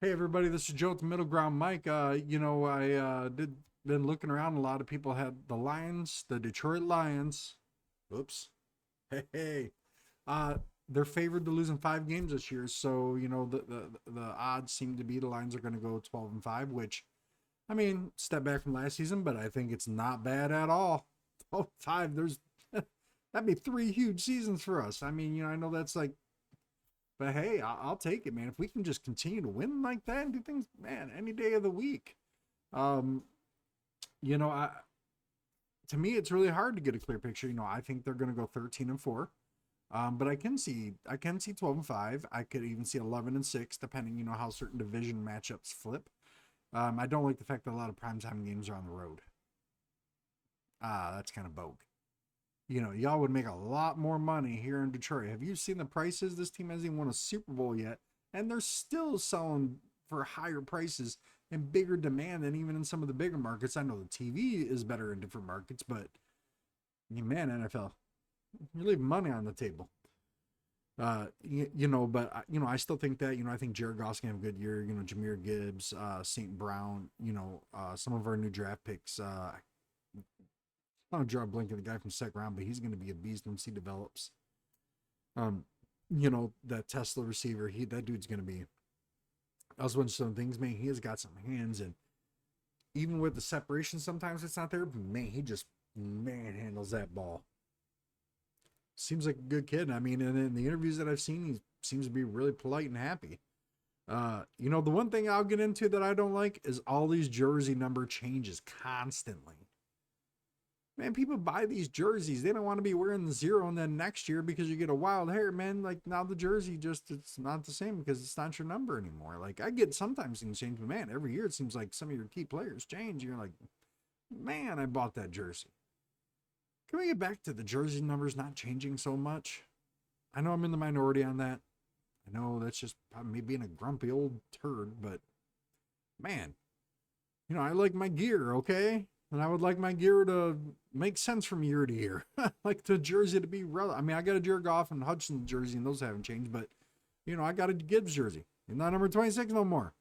Hey everybody, this is Joe at the Middle Ground Mike. I did been looking around. A lot of people had the Lions, the Detroit Lions. Oops. Hey. Uh they're favored to lose in 5 games this year. So, the odds seem to be the Lions are gonna go 12-5, which I mean, step back from last season, but I think it's not bad at all. 12-5, there's that'd be 3 huge seasons for us. I mean, I know that's like, but hey, I'll take it, man. If we can just continue to win like that and do things, man, any day of the week. Um, you know, I to me it's really hard to get a clear picture. I think they're going to go 13-4. But I can see 12-5. I could even see 11-6, depending, how certain division matchups flip. I don't like the fact that a lot of primetime games are on the road. That's kind of bogue. Y'all would make a lot more money here in Detroit. Have you seen the prices? This team hasn't even won a Super Bowl yet, and they're still selling for higher prices and bigger demand than even in some of the bigger markets. I know the TV is better in different markets, but man, NFL, you're leaving money on the table. I still think that, I think Jared Goff's gonna have a good year. Jameer Gibbs, St. Brown, some of our new draft picks. I don't draw a blank of the guy from second round, but he's going to be a beast once he develops. That Tesla receiver, that dude's going to be. I was watching some things, man. He has got some hands, and even with the separation, sometimes it's not there. But man, he just handles that ball. Seems like a good kid. I mean, and in the interviews that I've seen, he seems to be really polite and happy. The one thing I'll get into that I don't like is all these jersey number changes constantly. Man, people buy these jerseys. They don't want to be wearing the 0 and then next year because you get a wild hair, man. Like now the jersey it's not the same because it's not your number anymore. Like I get sometimes things change, but man, every year it seems like some of your key players change. You're like, man, I bought that jersey. Can we get back to the jersey numbers not changing so much? I know I'm in the minority on that. I know that's just me being a grumpy old turd, but man, I like my gear, okay? And I would like my gear to make sense from year to year. Like the jersey to be relevant. I mean, I got a Jared Goff and Hudson jersey, and those haven't changed, but I got a Gibbs jersey. You're not number 26 no more.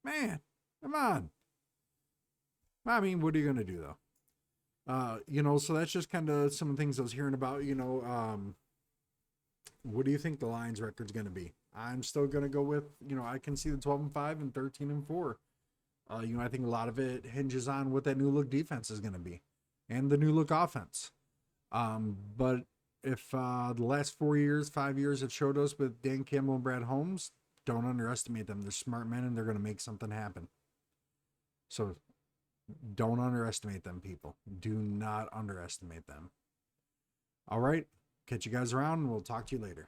Man, come on. I mean, what are you gonna do though? So that's just kind of some of the things I was hearing about. What do you think the Lions record's gonna be? I'm still gonna go with, I can see the 12-5 and 13-4. I think a lot of it hinges on what that new look defense is going to be and the new look offense. But if the last 4 years, 5 years have showed us with Dan Campbell and Brad Holmes, don't underestimate them. They're smart men and they're going to make something happen. So don't underestimate them, people. Do not underestimate them. All right. Catch you guys around and we'll talk to you later.